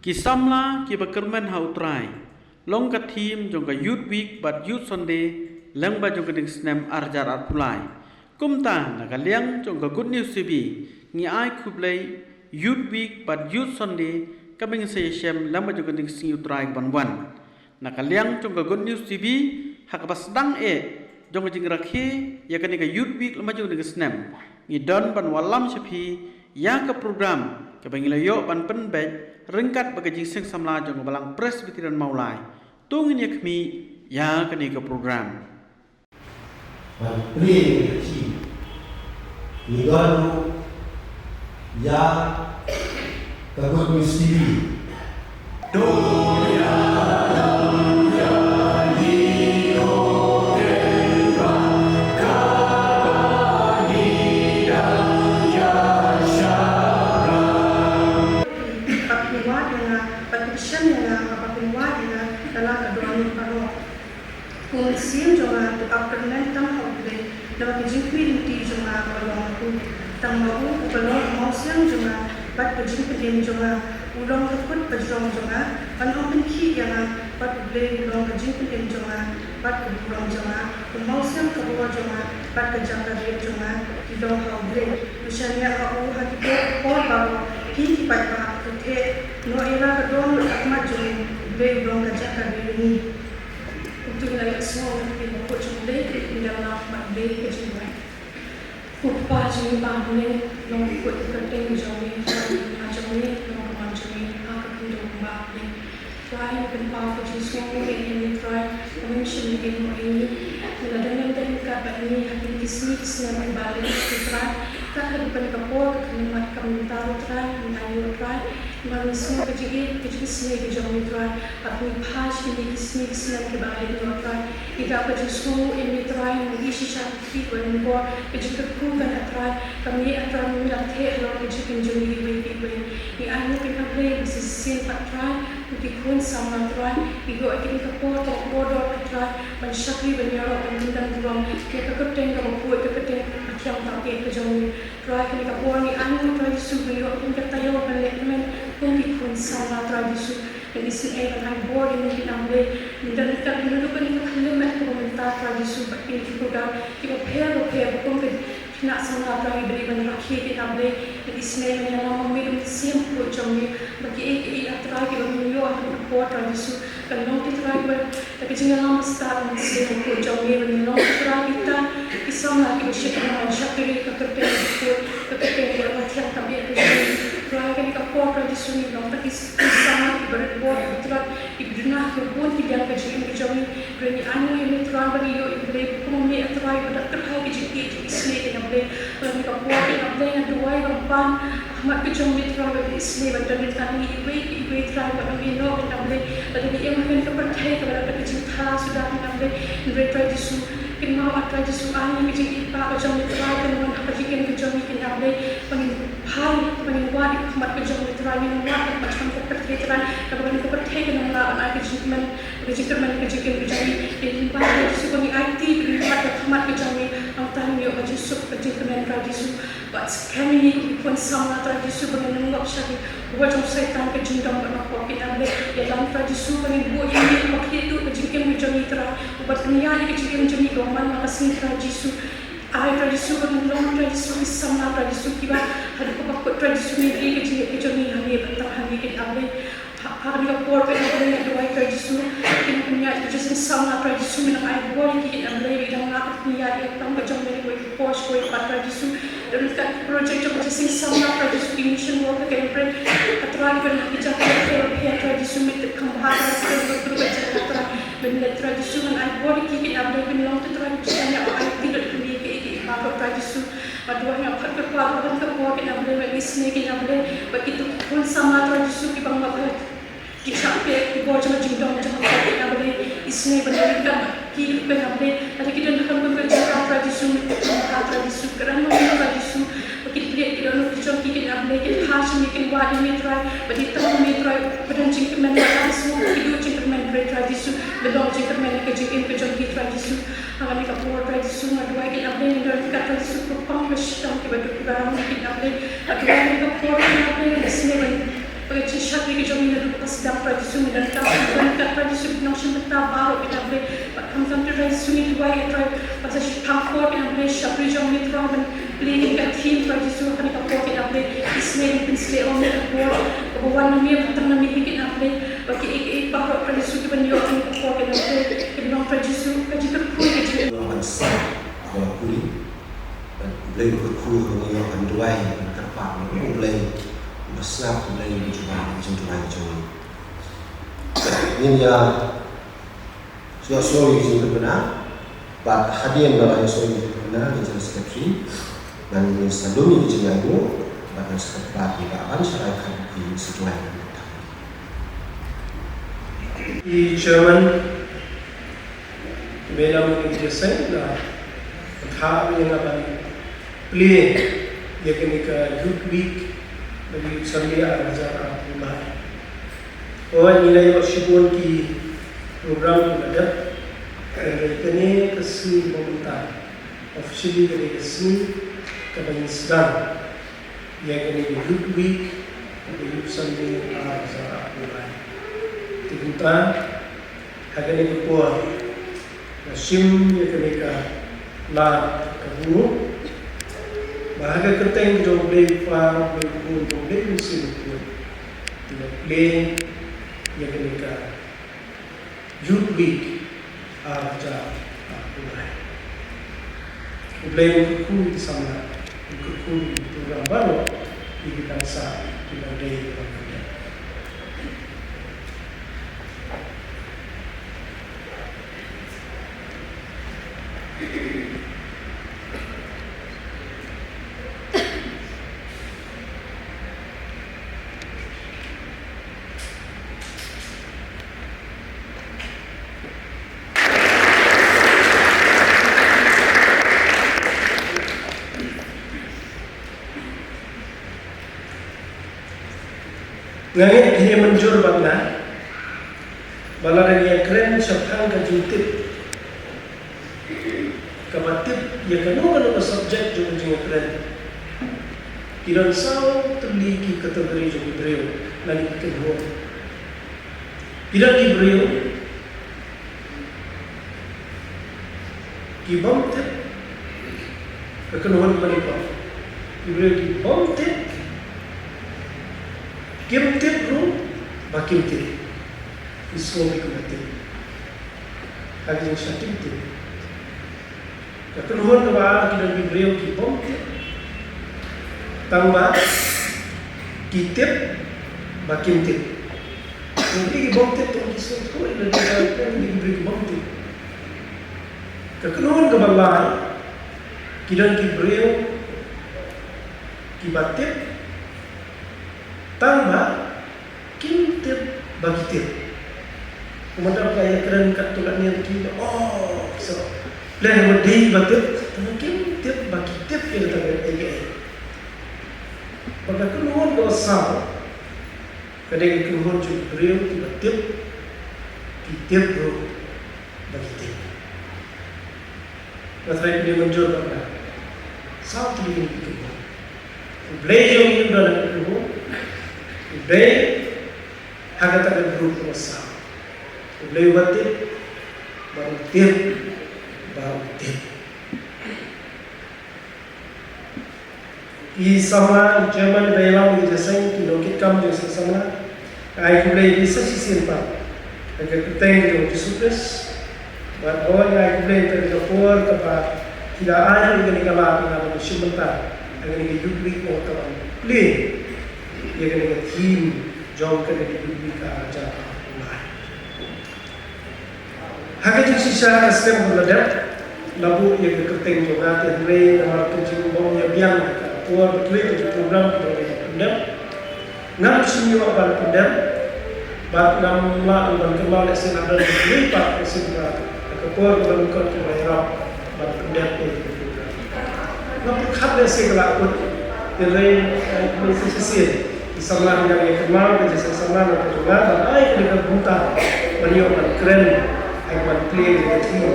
Kisamla ki bakermen hautrai. Long ka team jong ka youth week but youth Sunday lang ba jong ka ding snem arjar arpulai. Kumta nakaliang jong ka good news CB ngi ai kublai youth week but youth Sunday kaming sa yesem lang ba jong ka ding sing utrai ban. Nakaliang jong ka good news CB hakabas dang jong ka jing rakhi ya ka youth week lang ba jong ka ding snem ngi don ban walam sepi ya ka program ka bangilayo ban penbej rengkat bagi jingseng samla jong balang presbyterian maulai tungin yakmi ya kani ke program Pri chi iganu ya kagut misteri Kung juga departemen tang hoble dalam jingkwi di juga kalau aku tang mau kalau mau siang juga bat jingkwi juga ulang keput berjuang juga kan open key yang bat beli ulang jingkwi juga bat ulang juga mau siang keluar juga bat kerja kerja juga di dalam hoble misalnya aku hati pol baru kini bat kete no era kedua akmat juga beli ulang kerja kerja ini untuk layak semua di bawah jumlah di dalam mandiri kejiwaan. Kupa jumlah ni long ikut kerting jami, jami long jami akan hidup kembali. Try kembali ke semua ini try mention ini. Dengan kat ini hati kisah selama balik try. Tak ada kapor kalimat komentar try mengayu try. Manusia kecil seni kejauhan try. Tapi pas ini kisah selama balik try. Tidak berjumpa ini try mengisi syarat berempur kecil kekuatan try. Kami akan melatih lawan kecil penjuri baik-baik. Ini anu kita boleh bersih try. Dikun sama try. Ibu akan kapor tak bodoh try. Mensyakri benyarok dan kurang. Kita keteng kalau buat keteng yang tak kejauhan. Try kini kapor ni anu try disuruh akan ketayo balik pemikun sama tradisi yang disini akan board yang dinamai dan kita menunjukkan ini kalimat komentar tradisi bagi program kita pair bukan nak sama tradisi beri banyak rakyat dinamai yang disini yang memiliki siapa jombi bagi atra kita menunjuk akan board tradisi dan nanti terakhir tapi jangan lama start siapa jombi menunjuk atra kita kisah kita syakir syakiri ketertarikan latihan tabiat Rakyat kapor tradisi ini dapat disama berbuat betul ibnah kebun tidak kecil kecil ini anu ini terang bagi yo ibne ekonomi terai pada terhai kecil isne yang boleh bagi kapor yang boleh yang dua yang ban Ahmad kecil terang bagi isne pada tadi ibu terang bagi no yang boleh pada yang mungkin kepercayaan kepada kecil sudah yang boleh tradisi kenal tradisi ani kecil ipa kecil terang dengan apa jikan kecil yang boleh mengingat khidmat kerja veteran mengingat macam kepercayaan kepada kepercayaan dalam anak kejiman di limpah suku ni IT limpah khidmat kerja angtan yo majlis kejiman tradisi but kami pun sama tradisi mengenal syari wajib setan kejindam bermakna kita dalam tradisi kami buat ini waktu itu kejiman kerja ubat niat kejiman jami doman makasih tradisi Ai tradisi mengenal tradisi sama tradisi kita ada beberapa tradisi ni kecil ni kami bertahan di kita hari kapor yang dua tradisi kita punya tradisi sama tradisi yang ai boleh kita ambil bidang nak punya yang tam macam ni boleh post boleh tradisi dan kat projek tradisi sama tradisi mission work campaign atrai kita tradisi mit kembali berbaca benda tradisi yang ai boleh kita ambil bidang tradisi yang ai tidak apa tradisi padua yang berkepala dan kebuah kita boleh bagi seni kita boleh begitu pun sama tradisi kita bangga kita di bawah cuma jindong cuma kita boleh seni berdirikan kita boleh ada kita nak membaca tradisi kerana tradisi begitu dia kita nak kita boleh kita khas mungkin buat ini try bagi tahu ini try pada jingkeman tradisi hidup jingkeman tradisi belum jingkeman kejadian tradisi kami kapur tradisi dua kita boleh mendengar tradisi accomplish dan kita berdoa kita boleh ada kapur kita boleh seni Pagkat siya kaya kami nalupas dapat tradisi dan kita tradisi nang siya baru kita boleh kami kan tradisi ni dua itu pasal siya pangkor yang boleh siya prijong metro dan beli kat team tradisi kan kita boleh kita boleh ismail pinsle on kita kebawan nami patang nami kita boleh bagi baru tradisi kita ni orang kita boleh kita nang tradisi kita pun kita Orang sah orang kulit dan boleh berkuru dengan orang dua yang terpaksa boleh bersenap boleh berjumpa ini ya sorry itu benar but hadiah dalam sorry itu benar di jenis sekretari dan sebelum ini juga itu bahkan sekretari tidak akan syaraikan di situasi di Jerman Bela menginteresasi lah, tahap yang akan play, ya kini ke youth week bagi Australia ajar mulai. Oh nilai workshopon ki program ada, kini kesini pemerintah, officially kini kesini kebanyakan sedang, ya kini youth week bagi Australia ajar mulai. Tiga hari ini berpuas. Sim yang mereka lah kamu, bahagia keteng jauh lebih far, lebih jauh lebih musim itu, tidak play yang mereka youth week aja mulai. Play untuk kau di sana, untuk kau program baru di bidang sah, di bidang day. Ngait dia menjur bangna, balara dia keren syafang ke jutip, kamatip dia kanu subjek juga keren. Kiran saw terliki kategori juga beliau lagi kedua. Kiran di beliau, kibam tip, kekenuhan menimpa. Beliau kibam tip. Kim tip ru, bakim tip, Islami kumatin. Hanya yang tip. Kekenuhan kebahagiaan kita di beliau kibom tip, tambah kitip, bakim tip. Jadi kibom tip tu Islam tu ialah kita diberi kibom tip. Kekenuhan kebahagiaan kita di beliau kibatip. Tambah kintip bagi tip. Kemudian kaya keren kat tulang yang kita. Oh, so lain berdei batip, tambah kintip bagi tip yang datang dari Maka kenuhun dosa, kadang kenuhun juga beriau tiba tip, kitip bro bagi tip. Matrai dia menjual benda. Satu ini kenuhun. Belajar ini dalam kenuhun. Beli harga tak berubah besar. Beli batik, baru tip. I sama Jerman Bailam di desain kilo kita juga sama. Ai beli bisa simpan. Agar kita yang disupres, bahawa ai beli terjepur kepada tidak ada yang dikalah dengan sebentar. Agar ini juga mau kawan beli. Ia kena team jom kena diberi ke ajar lain. Hakikat sisa sistem berladap, labu ia kekerteng juga terlebih dalam tujuan bom yang biang keluar betul program berlaku pendam. Ngam semua pada pendam, bak ngam mak uban kemal esen ada berlipat esen berat. Keluar uban kau terbayar pada pendam itu program. Ngam perkara esen kelakut, terlebih mesej Islam yang kenal kerja sama dengan juga dan ai dengan buta beliau keren ai buat play dengan tim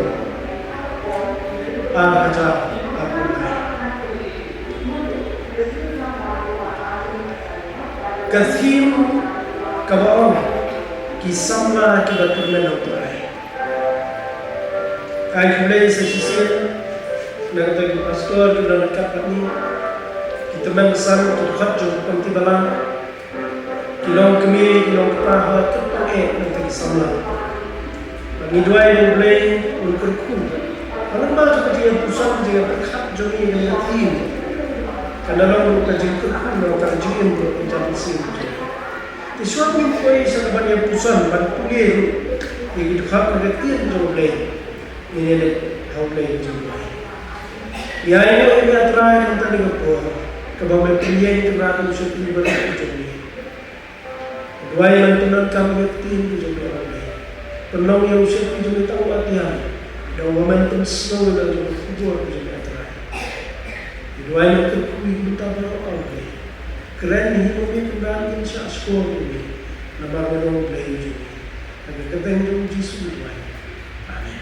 aja kathim kabaong kisamla kibaturmen autorai ay kulay sa sisil nagtagi pastor kita nagkapat ni kita memang tukhat jong pantibalan kilong kami kilong paha terpakai nagtagi samla pagidway ng play ulkurku alam ba ito kaya pusat dia berkat jong ini dengan tim kadang kajing kurku na kajing ko menjadi sin di suatu poin sa banyak pusat ban pulir yang dikhat nagtian jong play ini how play jong ya ini yang terakhir yang tadi ko kabang pilihan kerana usaha ini berlaku jong dua yang tunan kami tim jong penong yang usaha jong tahu latihan dan momentum slow dan jong kubur jong dua yang terkuih minta berapa lagi keren ni kami kembali insya skor ini nama orang play juga agar ketemu jong jisu dua amin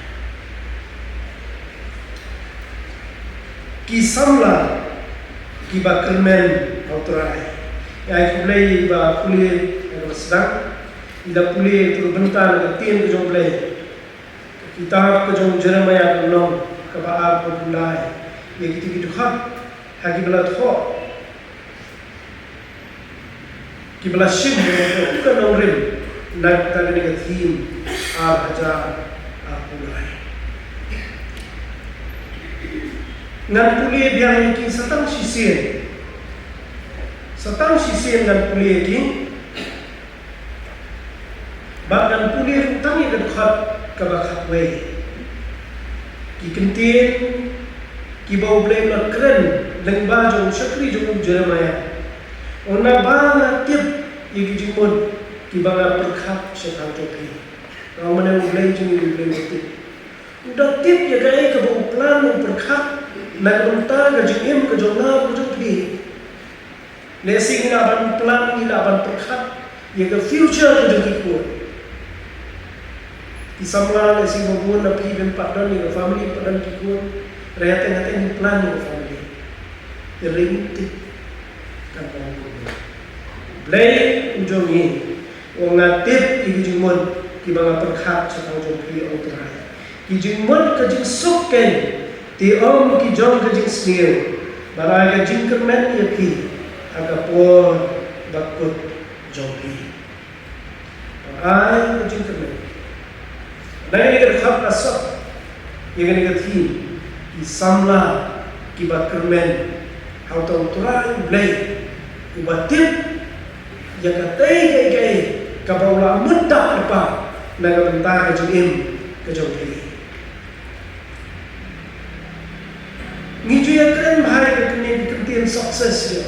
kisamla kiba kermen autorai ya play ba kuliah yang sedang ida kuliah terbentar ketin ke jong play kitab ke jong Jeremiah belum ke ba pulai ya gitu hak hagi belat ho ki belas shim ko ka norim nak ta ni ka thim a haja a pulai ngan puli biang ki satang sisien ngan puli ki bagan puli utang ni dekat ka ba khatwe ki kentin ki bau blame na kren lengba jong syakri jong Jeremiah ona bana tip igi jimon ki banga perkhat syaitan topi orang mana blame jong blame tip udah tip ya gaya ke bau plan yang perkhat nak bentar ke jim ke jong na ke jong pi lesing ina ban plan ina ban perkhat ya ke future ke jong ikut isamla lesing bubun na pi ben padan ni family padan ikut rayat-rayat plan ni family rintik kampung kubu. Play ujung ini, orang tip kijimon kibanga perkhat setang jong kiri autorai. Kijimon kajing sukken, tiom kijong kajing snil, barai kajing kermen yaki, agapor bakut jong kiri. Barai kajing kermen. Nai ni kerkhat asap, yang ni kerthi, kisamla kibat kermen. Auto autorai play ubatin yang katai kai kabaula mudah apa naga bentar ke jim ke jodi ngiju yang keren hari ke kentin sukses dia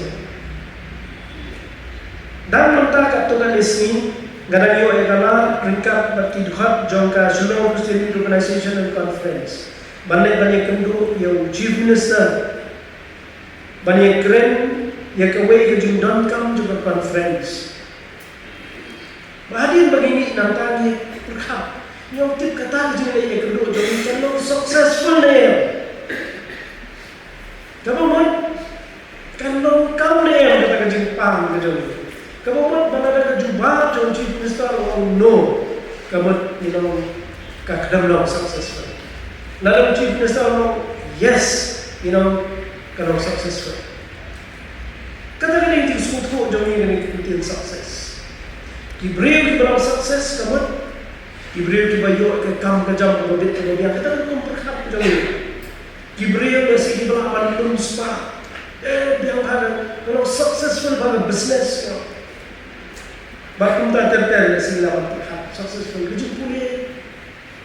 dan mentah kat tuan isni gadang yo egala peringkat bertidhat jongka Juno Christian Organization and Conference banyak kendu yang chief minister banyak keren yang kawai ke jindon juga conference. Bahagian begini nanti berkah. Yang tip kata je yang kedua jadi kalau successful dia. Kamu mau kalau kau dia kata Jepang ke jadi. Kamu mau mana ada jubah jadi chief minister orang no. Kamu kadang successful. Lalu chief minister orang yes kalau successful. Katakan ini suatu jom ini kuntin sukses. Kibril kita sukses kamu. Kibril kita bayu ke kam ke jam kemudian katakan kamu berkat jom ini. Kibril masih kita akan belum spa. Dia ada kalau successful pada business kau. Bakum tak terter masih lawan berkat successful kerja pulih.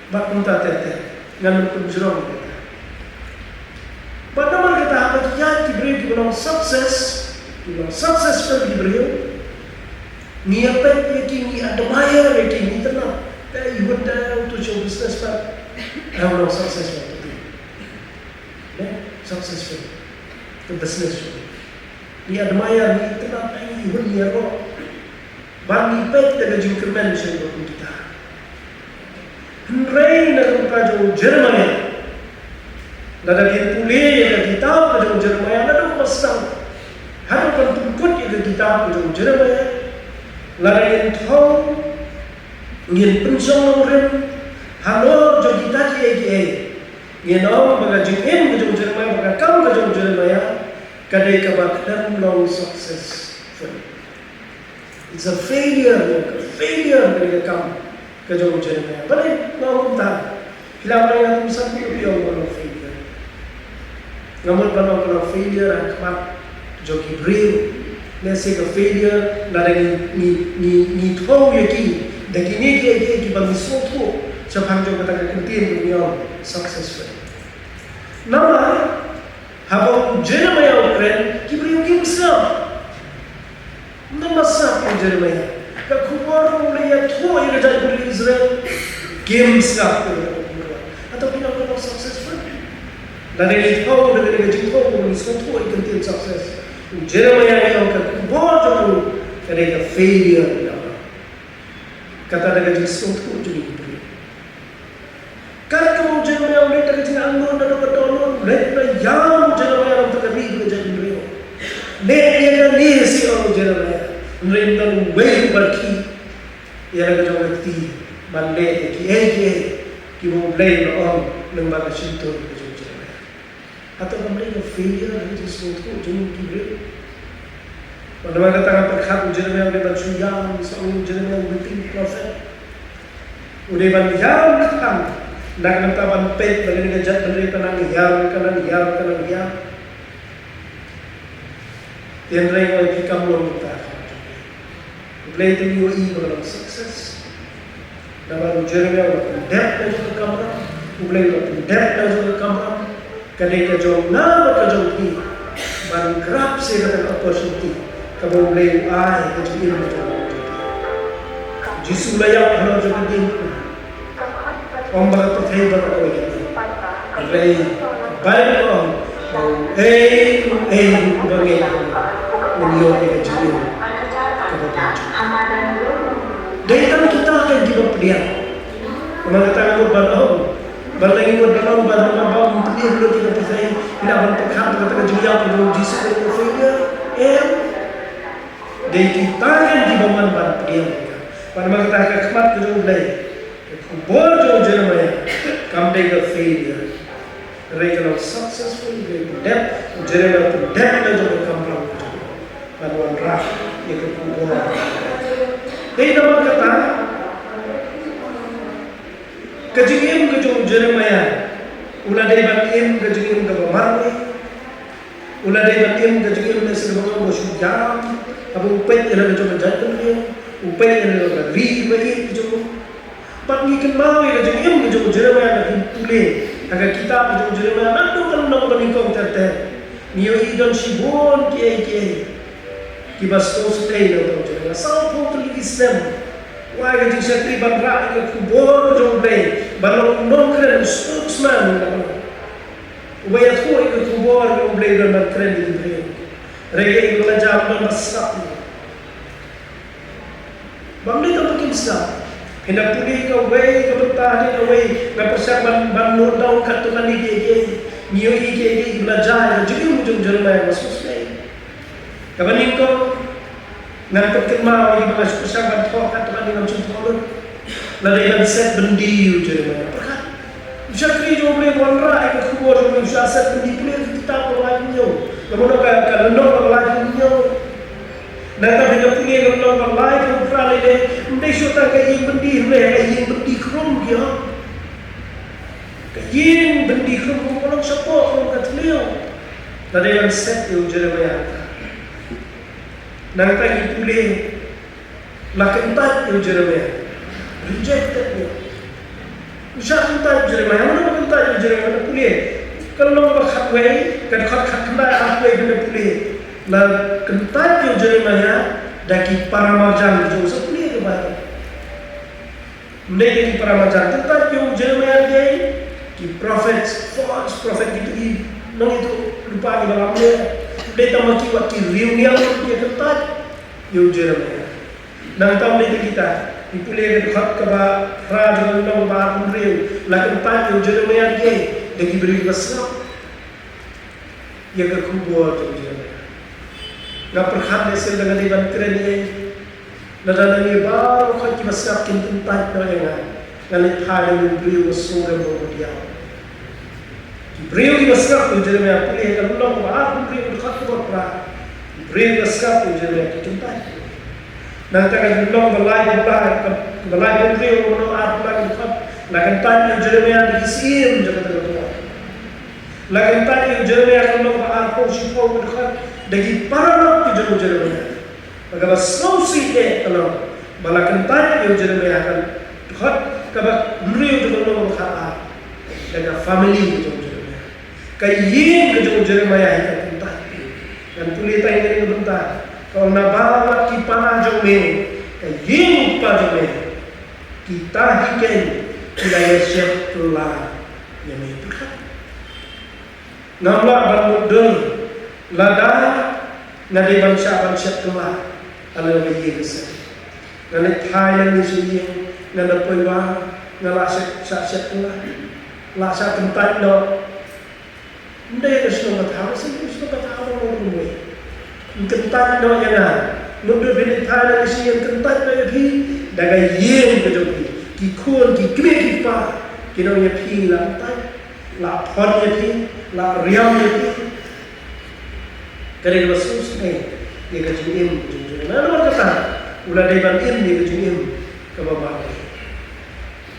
Bakum tak terter dengan penjurang kita. Pada mana kita apa dia Kibril kita successful Kibril. Ni apa yang ni admire yang ni tenang. You would to show business but I am not successful today. Successful to business. Ni admire ni tenang. You would ni apa? Bagi pet dengan jingkerman saya buat kita. Henry nak berkaji Jeremiah. Nada dia pulih yang kitab kaji Jeremiah. Nada pasang. Hadapan tungkut yang kitab kaji Jeremiah. Lain thau ngin pensong ren halo jo kita je ngin om baga jingin ke jong Jeremiah baga kau ke jong Jeremiah kadai ka bakdam long successful. It's a failure dari kamu ke jong Jeremiah. Balik mau tak hilang yang tu sampai dia orang failure. Namun kalau failure akmat jo Hebrew nasi ke failure dari ni thau yaki dari ni dia ki bagi suatu sebab jo kata kentin dunia successful. Nama habang Jeremiah keren Hebrew himself. Nama siapa Jeremiah? Keluar mulai thau yang jadi Israel himself atau bila successful. Dari thau dari thau ni suatu yang kentin sukses. Jeremiah yang keluar tu kerana failure kata dengan Yesus tu jadi beri. Kalau Jeremiah mereka kerja anggun dan berdoa, mereka yang Jeremiah orang terkebiri jadi beri. Mereka ni si orang Jeremiah mereka way berki yang kerja berki balik ki mau beli orang lembaga cinta atau mereka failure dari Yesus tu jadi beri. Pada masa tengah perkhidmat Jeremiah udah bersujud, seorang Jeremiah betul prophet. Udah banyak kan, nak nentapan pet bagi negara beri kanan liar. Yang lain orang kita belum tahu. Play the UAE dalam sukses. Dalam Jeremiah udah depth dari kamera, udah depth dari kamera. Kadang kejauh nama kejauh ni, bangkrut sih dengan opportunity. Kamu boleh kecil macam Yesus layak kalau jadi dia. Om bagai terhibur aku ini. Baik, baik om. Bagi menyo kecil. Dari kami kita akan jawab dia. Mengatakan aku baru. Balai buat dalam baru dia belum kita percaya. Bila abang perkhidmat katakan jawab dengan Yesus itu failure. Dari kita kan di bawah ban dia. Pada masa kita khidmat ke jauh lain, kubur jauh Jeremiah, kami ke failure. Mereka successful, depth Jeremiah tu depth le jauh kampung. Laluan rah, itu kubur. Dari nama kata, kejadian ke jauh Jeremiah, ulah dari batin kejadian ke bawah ulah dari batin kejadian ke sebelum bosuk jam. Abu upet yang ada cuma jantung dia, upet yang ada bagi cuma. Bagi kenal yang ada cuma Jeremiah ada tulis. Agar kita cuma Jeremiah nanti kalau nak bernikah terter, niyo idon sibon kiai. Kita stos stay dalam Jeremiah. Sampai tu Islam. Wah jadi sekali bandar itu kubur jauh lain. Baru nongkren spokesman. Wah tu itu kubur jauh lain dan nongkren di dunia. Mereka itu belajar memasak. Bangli tak mungkin sah. Hendak pulih ke way, ke bertahan ke way. Berpersiapan bangun daun katukan igi. Niyo igi belajar. Jadi ujung Jeremiah masuk sekali. Kapan kau ngantuk kenal di bagas persiapan kau katukan dengan contoh. Lalu yang set bendi Jeremiah. Perkat. Jadi jom boleh wanrai ke kubur jom boleh set bendi boleh kita berlaku nyo. Kemudian kalau nak berlaku nyo. Nanti bila punya kalau berlaku berlaku ni, mesti sudah kayak bendi krum dia. Kayak bendi krum orang support orang kat beliau. Lalu yang set itu Jeremiah. Nanti boleh lakukan itu Jeremiah. Rejected dia. Usaha kita Jeremiah, mana kita Jeremiah boleh. Kalau nak khadway, kan khadway apa yang boleh. Lalu kental yang Jeremiah dari para marjan itu sepuluh kepada. Mereka di para marjan kental yang Jeremiah dia, di prophet, false prophet itu, nong itu lupa di dalamnya. Mereka maki waktu reunion dia kental yang Jeremiah. Nang tahu mereka kita. Ipulih ke kaba raja nong baru reunion. Lalu kental yang Jeremiah dia. Dia beri besar, ia kerubur tu Jeremiah. Ngap perkhidmat dengan dengan keren ini, Nada ni baru kau kita siapkan tempat doa ngalit hari ni beliau surga berdia. Beliau kita siap tu jadi apa ni kalau orang baru beliau dekat berapa. Beliau kita siap tu jadi tempat. Nanti kan orang belai beliau orang apa lagi dekat. Lagan tanya jadi disim jadi tertua. Lagan tanya jadi orang apa siapa dekat. Dagi para orang jadi. Agak sausi kalau balakan tanya yang jadi akan dekat kalau beliau juga orang kata dengan family itu jadi kayak yang jadi maya itu dan tulis tanya ini bentar kalau nabawa kipana jome kayak yang lupa jome kita hiken tidak ya siap tulah yang itu kan nampak bermodal lada nadi bangsa tulah ala bagi kesal. Nana Thailand ni sini, nana Pewa, nana syak tu lah, lasa tempat do. Ndai ke semua tahu sih, semua tahu orang rumah. Tempat do yang ada, nudu bini Thailand ni sini tempat do yang pi, dagai yen ke joki, kikun, kikme kipa, kino yang pi lantai, la pon yang pi, la riam yang pi. Kerana basus ni, dia kecil Nama kata, ulah dewan ini kejadian ke bawah.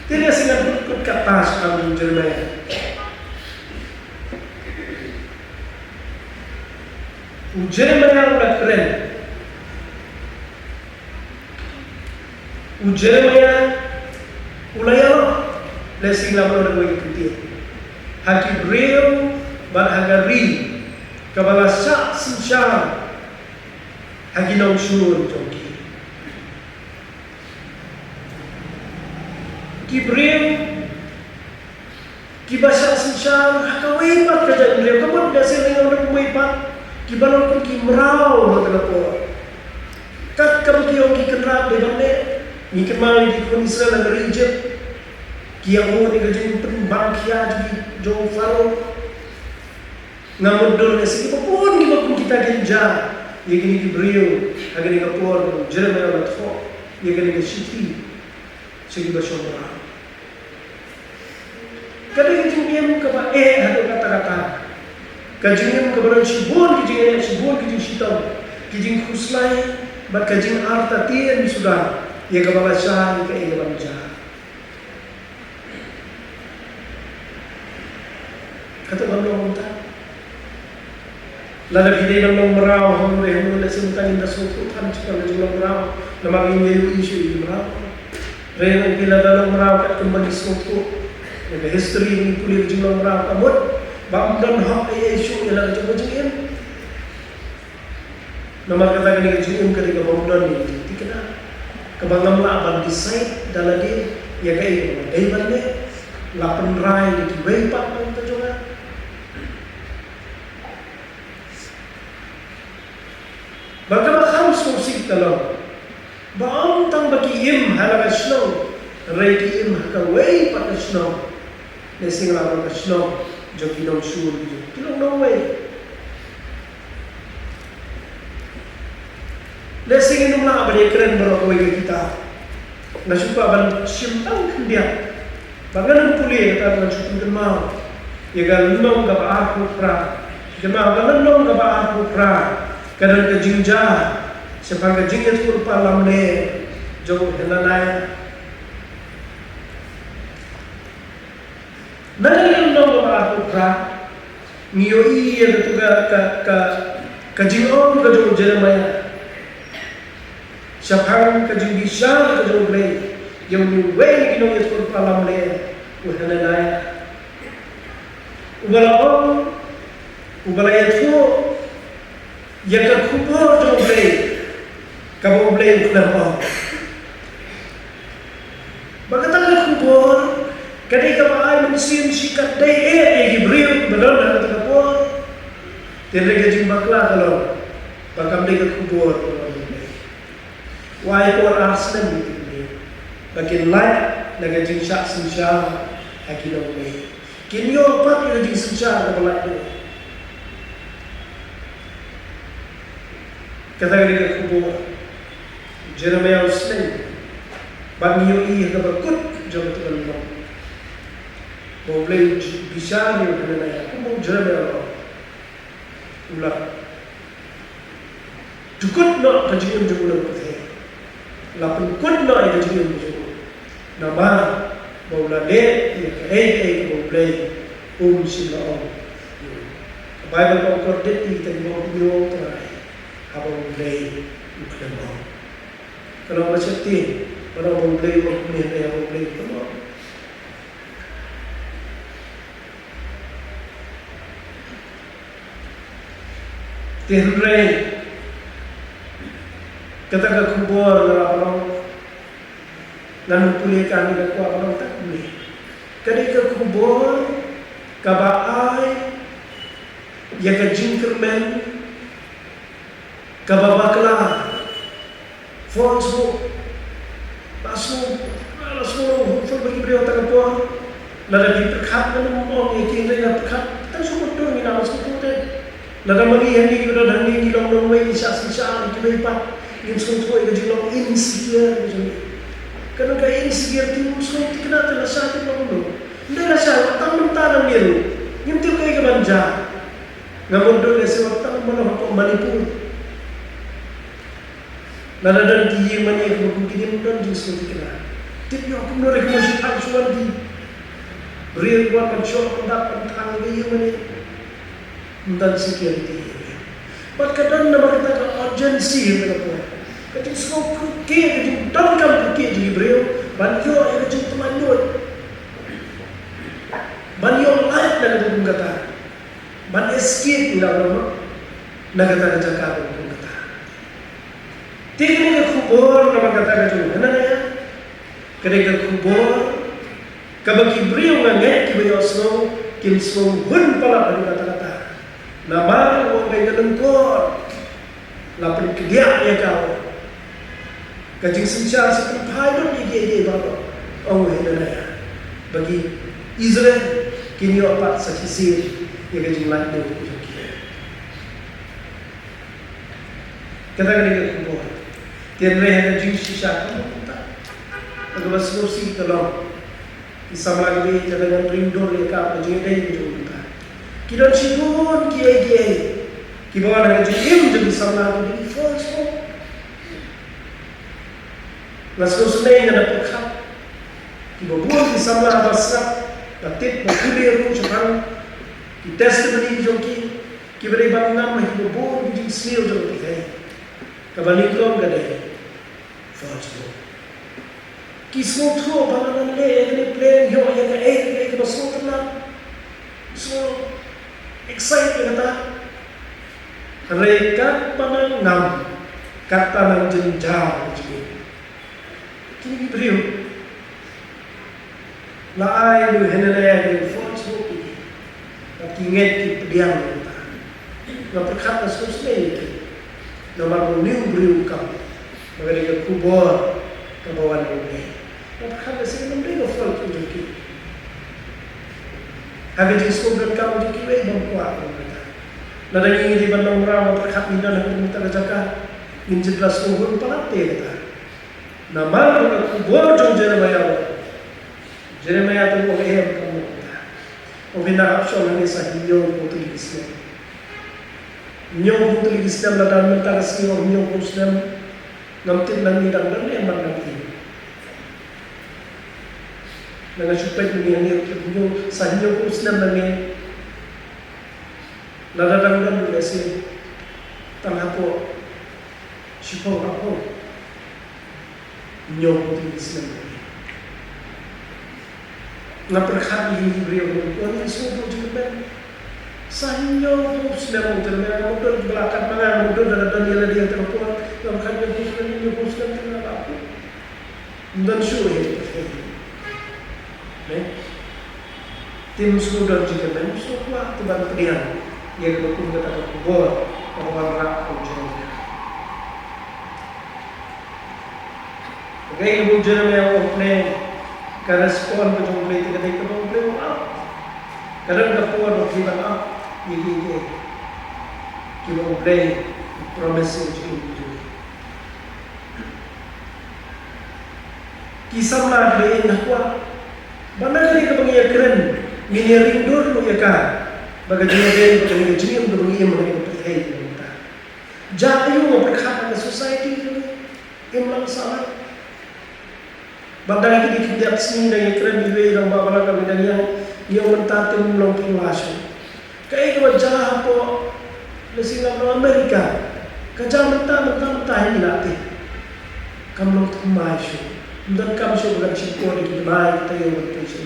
Tidak sehingga berikut ke atas kami Jeremiah. Jeremiah ulah keren. Jeremiah ulah ya, lesing lama udah gue ikuti. Haki beliau berhagari kepala syak sincang. Hagi nong syur joki. Kibril, kibasa sincang, hakawai pat kerja beliau. Kamu dah sering orang kuipat, kibalong pun kimrau berkenapa. Kat kamu kiong kikenrap di mana? Ni kemari di kon Israel dari Egypt. Kiamu ni kerja penbang kia jadi jauh faro. Ngamudur nasi pun kita genjar. Ia kini Gibril, agar ia kapur Jeremiah bertho, ia kini Shiti, segi bersyukur. Kadang kejadian kapa ada kata-kata, kejadian keberan Shibun, kejadian Shitau, kejadian Kuslai, bat kejadian Arta tian sudah, ia kapa baca, ia kapa baca. Kata orang tak. Lalu kita dalam merau, hamil lesson tadi dah suatu kan cakap dalam merau, nama ini isu ini merau. Rena kita dalam merau kat kembali suatu, ada history ini kuliah dalam merau. Kamu, bangdan hak isu ialah coba jengin. Nama kata ini jengin ketika bangdan ini, tiada. Kebanggaan lah decide dalam dia, ya kaya dewan ni, lapan rai di Wempak kita juga. Bagaimana harus musik kalau baam tang bagi im halaga snow, reiki im hakaway pada snow, nesing lawan snow, joki dong sur, kilong no way. Nesing ini mana abadi keren berawai kita, nasupa ban simpang kendia, bagaimana pulih kata nasupa gemau, ya kan lumang gapa aku pra, gemau kan lumang gapa aku pra. Kadang kejingja, sepang kejingja tu palam le, jauh hendanai. Nada yang dong aku pra, nioi yang tu kejingom kejauh Jeremiah. Sepang kejing bisa kejauh le, yang niwei kinong itu palam le, hendanai. Ubala itu yang terkubur jauh boleh, kamu boleh kenapa? Bagaimana terkubur? Ketika maai mesin sikat deh, Gibril benar nak terkubur. Tidak gaji bakla kalau bakam dia terkubur. Wahai orang Arsenal ini, bagian lain nak gaji syak sincang, akhirnya boleh. Kini apa gaji sincang kalau itu? Kata dia kubur Jeremiah Usman bagi yoi yang berkut jauh tu kalau boleh bisa dia kena naik. Aku mau Jeremiah ulah cukup nak kajian jauh lebih. Lapun kut nak kajian jauh. Nama boleh le boleh sila Bible ko kordet kita mo biyo try habang boleh uklan kalau macam ti kalau boleh mo ni na boleh ko Tinray kata ka kubor na kalau nanupuli kami na ko ang takmi kadi ka kubor kabaay ya ka jinkerman kababakla fonso pasu for bagi beliau tak apa lada di perkat dan mau ikin dia perkat tak semua tu ni nama semua tu lada magi yang ni kita dah ni long long way sisa itu lepas yang semua itu jadi long insecure macam ni kerana ka insecure tu semua kena terasa tu long dia rasa tak mentang dia yang tu kaya kebanja ngamun doon kasi waktu mana ko Manipur nanadan kiye mani ko kugini don di sini kena tapi aku menarik masih aksuan di real buat mencoba mendapat tang kiye mani dan security but kadang nama kita urgency kita buat ketika semua kiye ketika dan kam kiye di beliau banyo yang ketika temanyo banyo light dan itu kata ban escape ila nama nagata jaka ko kata tinggal ke kubur nama kata ka tu nana ya kedai kubur kabaki brio nganget kibayo snow kim snow hun pala pada kata-kata nama wong kay nalungkot lapin kedia ya kau kajing sincar sa pahayod igi baba oh nana ya bagi Israel kini apa sa sisir yang kejumlah dia berjumpa. Kata-kata dia kubur. Tiada yang ada jus sisa kamu tak. Agar berselusi kalau isama lagi jangan rindu dia kau berjumpa dia berjumpa. Kita cium kiai. Kita orang yang cium jadi sama lagi first. Berselusi yang ada perkap. Kita buat isama besar. Tapi berkulir macam ki testimony joki ki bere bangam ma ki bo di sneo joki hai kabani krom gade first ki so tho banan le ne plan yo ya ka ek baso tna so excited kata rekat banan nam kata nang jenjar joki ki brio la ai lu henele ya first ingat di pediam kita, nak perkata sesuatu nama beliau beliau kau, mereka kubur kebawan beliau, nak perkata sesuatu beliau fal tu jadi, habis itu sebelum kau jadi bang kuat mereka, nada ini di bandung ramah perkata ini nak minta kerjakan, ini jelas kubur pelate kita, nama mereka kubur jauh Jeremiah tu boleh kamu. Obina option ni sahiyo untuk Islam. Nyo untuk Islam ladan mentara siyo nyo Islam ngamtin nang ni dan ni aman nanti. Nang supaya ni nyo sahiyo Islam nang ladan dan ni tanah po sipo ako nyo untuk Islam. Na perkhati ini beliau berkuasa semua juga. Sanyo sudah menceritakan modal belakang mana modal dan dia dia terpuat dalam kerja Muslim kenapa aku dan syukur tim sudah juga dan semua teman pilihan yang berkumpul kata kubur orang rak kunjung. Oke, ibu Jeremiah opne karespon betul betul tidak boleh maaf. Kadang kapuan okey maaf. Ini kita boleh promise itu. kisah lah dia nak kuat. Mana ni kebangi keren, mini rindur lu ya kan? Bagaimana dia kebangi jim kebangi mengenai percaya kita. Jauh berkata ke society tu, emang salah. Bandar kita dikit sini dengan keren di orang bawa kami dan yang mentatum melompat langsung. Kayak kalau jah apa, lesing Amerika, kerja mentah ini latih. Kamu lompat masuk. Dan kamu sudah bersikap di mana kita yang berpuasa.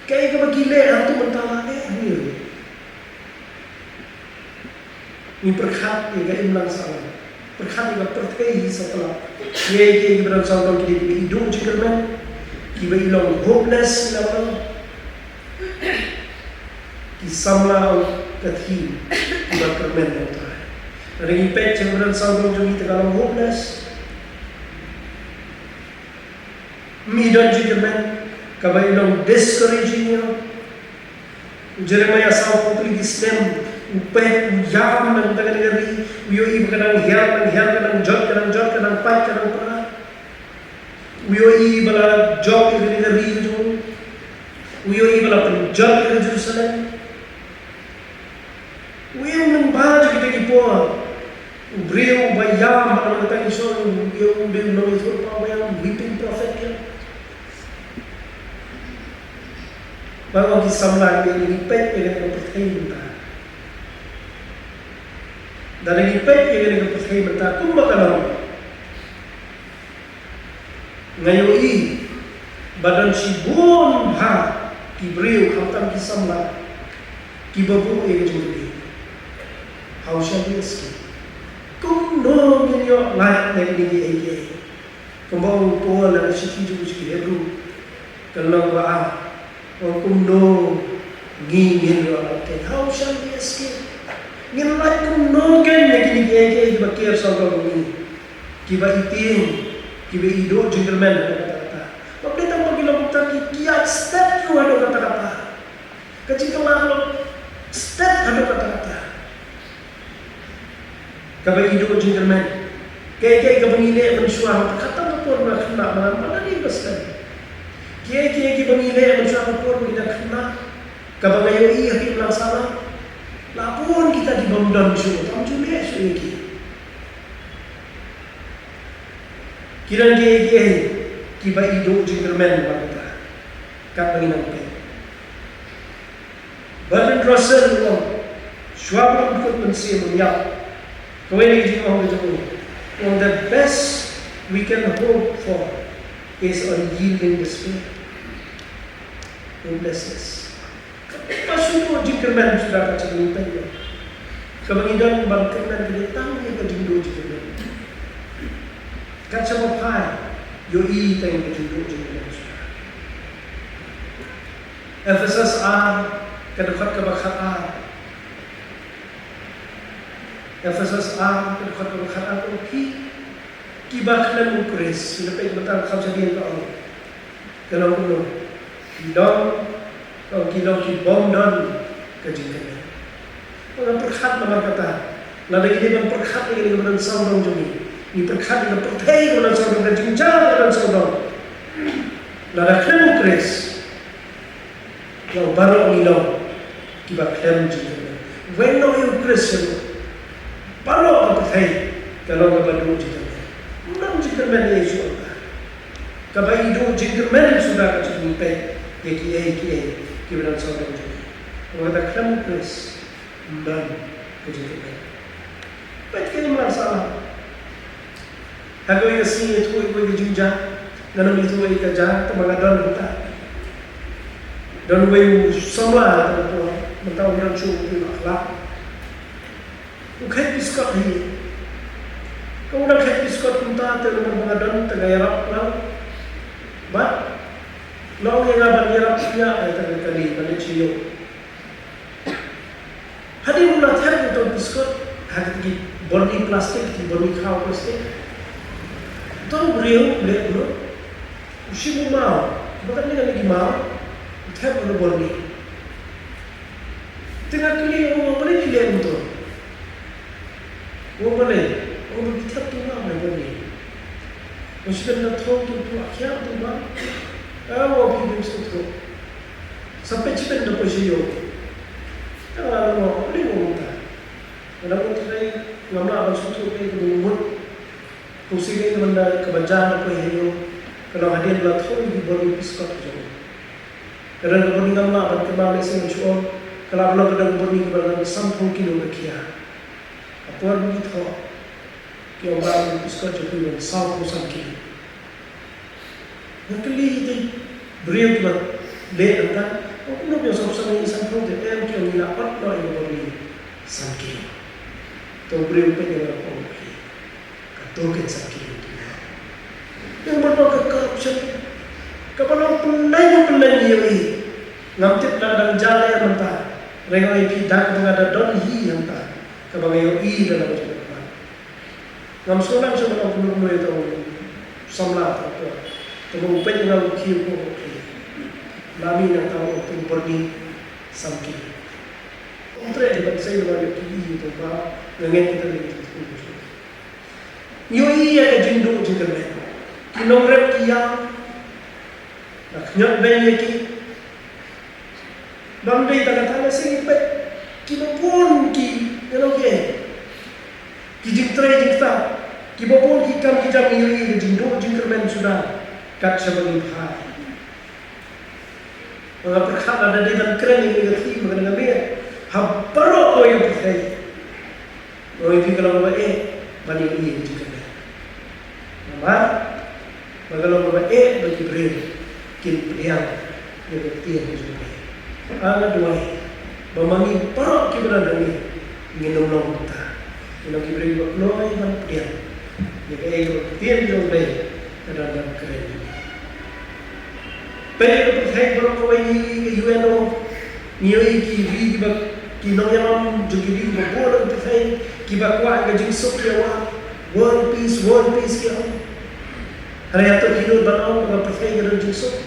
Kayak kalau gila itu mentala ni. Ini perkhat ni kayak imlang salah. Perkhat ni percaya setelah. Ye berasal dari hidup jikamen. Kita hilang hopeless hilang. Kisamlah kathi kita kermen kita. Ada impact yang berasal dari kita kalau hopeless. Midon jikamen kabai long discouraging you. Jeremiah saw putri stem upet yam nang tagari uyo i kanang hiam kanang jot kanang pat kanang pra uyo i bala job i tagari jo uyo i bala penjat i Jerusalem uyo nang baju kita di po ubreu bayam nang tagari so uyo ubreu nang isur pa bayam weeping prophet ya. Bahawa kisah lagi ini pet yang kita percaya kita. Dan ini pet yang kita percaya kita. Kumba kalau ngayoi badan si buon ha kibreu hantam kisah lah kibabu yang jadi. How shall we escape? Kumno minyo layak yang ini. Kumba po lang si kijo si Hebrew. Kalau ba kumno ngingin yo ate how shall we escape ngilai kumno ken ne kini bakir sogo ni kiba iting kiba ido gentleman kata waktu kita mau bilang kita kiat step you ada kata kecil kalau step ada kata kiba ido gentleman kayak kebangile mensuah kata pun nak mana ni besar Kiai pemilih manusia pun kita kena kebanyakan ia hilang salah. Lapun kita di bawah musuh, tahu cuma suami. Kira kiai kiba hidup jengkermen kita. Kat bagi nampak. Bertrand Russell suami ikut mensi menyiap. Kau ini juga orang the best we can hope for is unyielding despair. Hopelessness. Pasuko jingkerman sudah baca minta dia. Kebangidan bangkerman dia tahu dia kejindo jingkerman. Kaca mapai yoi tayong kejindo jingkerman sudah. Efesus kedekat kebakhaan. Efesus kedekat kebakhaan kibaklan ukris. Lepas betul kau jadi kau. Kalau belum Kilong, kau kilong kibom don kejingkan. Orang perkhat nama kata, lalu ini perkhat ini dengan saudara jumi. Ini perkhat dengan percaya dengan saudara kejingkan dengan saudara. Lalu klem ukris, kau baru kilong kibak klem jingkan. When no ukris baru percaya kalau kau baru jingkan. Mudah jingkan mana Yesus. Kabai hidup jingkan mana sudah kejingkan. Kiai kiberan saudara jadi. Orang kata kamu kris dan kejadian. Baik kita merasa. Aku yang sini itu aku dijujah, nanam itu aku kerja, temangadon kita. Dan aku semula itu mentau yang cukup akhlak. Ukai biskot ini. Kau nak ukai biskot kita temangadon tegayarap lau. But Long yang abang punya ayat kali pada cium. Hadir mula tiap untuk biskut hadir di body plastik, di body kau plastik. Tahu beriu beli dulu. Usi mau, bukan ni lagi mau. Tiap untuk body. Tengah kali orang boleh pilih untuk. Orang boleh, orang tiap tu mau body. Mesti nak tahu tu akhir tu bang. Awak pergi mesti tahu. Sampai kita nak posisi yo. Kalau mau, boleh mau tak. Kalau mau try, ngamla abang suatu kali tu mungkin. Posisi ni benda kebajikan apa yo. Kalau hadiah belat tu di bawah biskot je. Kerana benda ngamla abang kembali sini cuci. Kalau abang kadang benda kebajikan sampai kilo berkia. Apa ni tu? Kau abang biskot je tu sampai kilo. Yang kali itu beriu tu le antara. Aku nak sama-sama ini sampai tu, kau ni dapat nak ibu beri sampai. Tu beri punya apa lagi? Kau kan sampai tu. Yang mana kerapsan? Kapan penai ni? Ngamtit dalam jalan yang mentah. Rengai pidak dengan ada don hi yang tak. Kapan yang i dalam jalan. Ngam sulam sulam penuh itu samla tu. Tu punya ngam kiu pun. Lami nak tahu tu pergi sampai. Untuk itu saya luar biasa itu bah dengan kita ni. Yoi ada jindu juga ni. Kilogram kiam, nak banyak ki. Bangdai tak ada sini pet. Kilopun ki, kalau ke. Ki jintrai jinta. Kilopun ki kam kijam yoi ada jindu juga men sudah kat sebelum hari. Mga perkara ada di dalam keren yang mengerti mengenai dia. Habaro ko yung perkara. O hindi ka lang babae, maniiin juga na. Naman, magalang babae, mag-ibril, kinpiliyang, yung nagtiyan yung babae. Ang aduay, mamangin, parang kibara namin, nginulong ta. Yung nag-ibril, magloy, magpiliyang. Yung kaya magtiyan yung babae, kadang keren. Pero percaya kalau kau ini UN nioi ki bag ki nongyam jogi bag bola percaya ki bag kuat ke jingsok ya wa one piece ki am. Hari itu hidul banau bag percaya ke jingsok.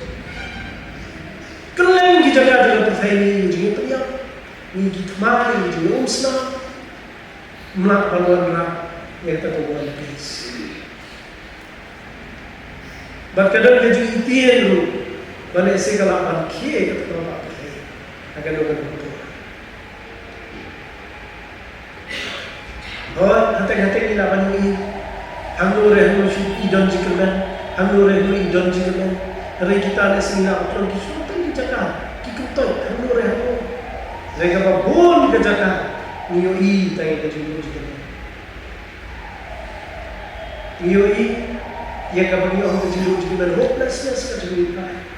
Keleng ki jaga dengan percaya ni jingi pria ni ki kemari jingi umsna melak baluan melak yang tak one piece. Berkadang keji tiang lu. Balik segala bangkit kata orang pakai agar orang betul. Oh, hati-hati ni lah bani. Hangur hangur si idon jikaman, hangur idon jikaman. Hari kita ada sini nak orang kisah tu jaga, kikutoy hangur. Mereka babon ke jaga, nioi tangi kejuju jikaman. Nioi, ia kabagi orang kejuju jikaman hopelessness kejuju jikaman.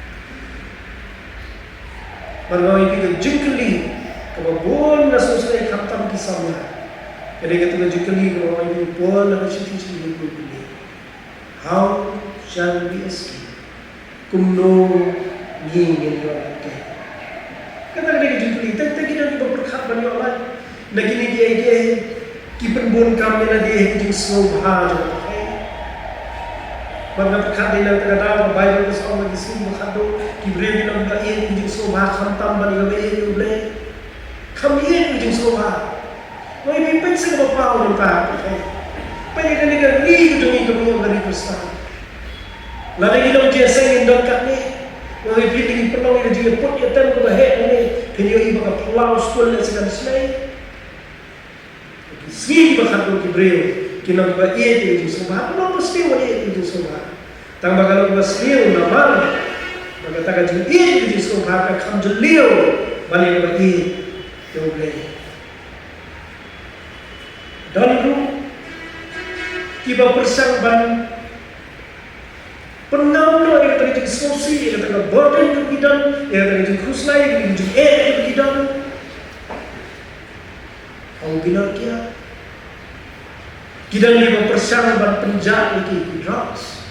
Margawin kita jengkeli, kalau boleh nasi selai khatam kisahnya. Jadi kita jengkeli kalau ini boleh nasi selai jengkeli. How shall we escape? Kumno ni orang ke. Kita jengkeli, tapi kita ni berkat banyak orang. Lagi ni dia kipen bon kami na dia jeng sobha jo. Bangga berkat dia terkadang Bible itu sama di sini berkado kibre bilang kita ini jeng sobha khantam bani kami ini boleh. Kami ini jeng sobha. Noi pimpin sa kapapao ng pa. Pwede ka nila ni dumi kami yung dari Krista. Lalagi lang dia sing indon kat ni. Noi piling perlu ila dia put ya tem ko bahe ni. Kanyo iba ka pulau school na sa kanslay. Sige berkado kibre. Kinang ba iya di sobha. Ano pasti wali di sobha. Tang bagalo ba sliu naman. Magataga di iya di sobha ka kamjeliu. Bali ba iya. Yo play. Dan lu kiba persangban penamlo yang terjadi sosi yang terjadi burden kebidan yang terjadi khuslai yang terjadi kebidan au binar kia kidan kiba persangban penjat iki drugs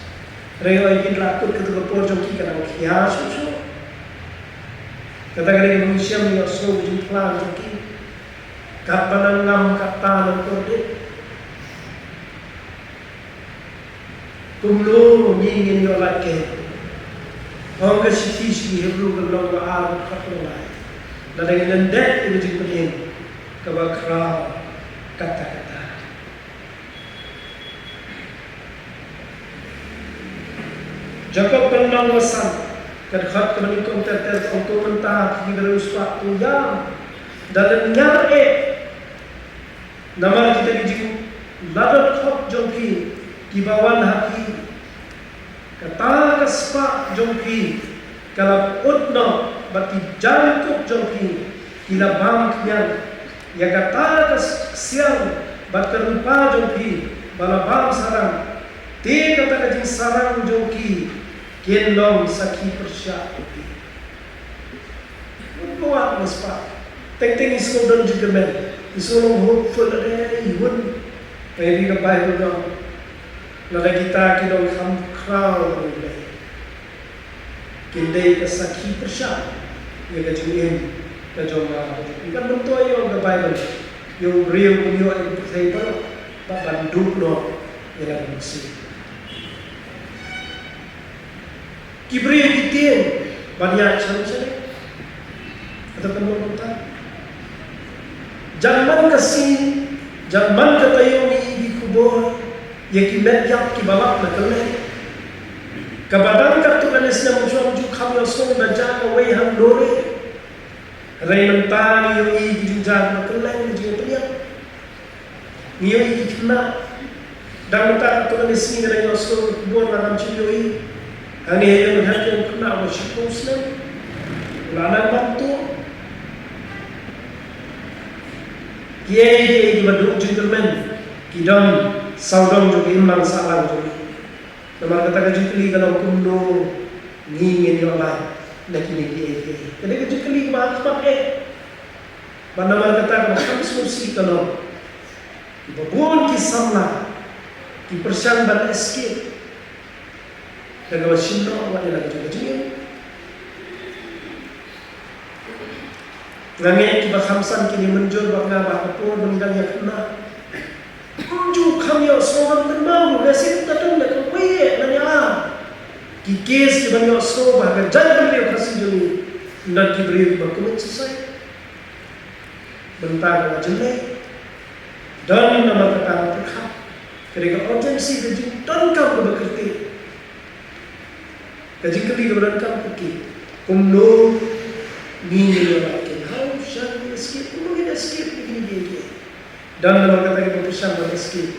rewa iki lakut ketika pojok ki kana kia susu kata-kata manusia yang slow jumlah ki kapan ngam kata kode kumlo nyingin yo lake orang kesiti hebru kalau al katolai dan dengan dek itu jipenin kabakra kata-kata Jacob penang wasan kadhat kemani konter untuk mentah di dalam suatu yang dalam nyare nama kita dijing ladat khop jongki di bawah hati kata kaspa jongki kalau utno bati jangkuk jongki kila bangknya ya kata kasiang bat kerupa jongki bala bang sarang te kata kajing sarang jongki Kendong sakhi persya uti. Buat mespa. Teng isko don juga men. Isko long hopeful ada ihun. Maybe the Bible dong. Nada kita kidong kam crown ulay. Kendai ka sakhi persya. Ya kajing kajong ikan bentuk yung the Bible. Yung real kunyo ay percaya pero babanduk no. Yang maksud. Kibriya kitin banyak sana atau penurutan zaman kasih zaman katayo ni kubur yang kimet yak kibalak na kalay kabadang katukanes na musuh kami osong na jaga way handore rayon tani yung ijinjan na kalay ijin peniak niyo ikna dan tak katukanes ni rayon osong kubur na namchiyo Ani yang hati kena worship Muslim, ulama bantu. Kiai baduk gentleman, kidam saudam juga imam salam juga. Nama kata kajikli kalau kundo ni yang Allah nak ini kiai. Jadi kajikli bahas pakai. Nama kata kalau susi kalau ibuun kisamla, kipersian dan escape. Kalau Shinto awak dia lagi juga. Langit kiba khamsan kini menjur bangga bakapun mengilang yang kena. Menju kami osoran tenang, nasi tatun nak kuih nanya. Kikis kiba ni osor bahkan jangan beliau kasih juni. Dan kibri berkulit selesai. Bentar awak jelek. Dan nama kata perkap. Ketika urgensi kejing dan kamu bekerti. Kajing kali keberankan pergi kumno ni lelaki how shall we escape kumno kita escape begini dia dan dalam kata kita berusaha untuk escape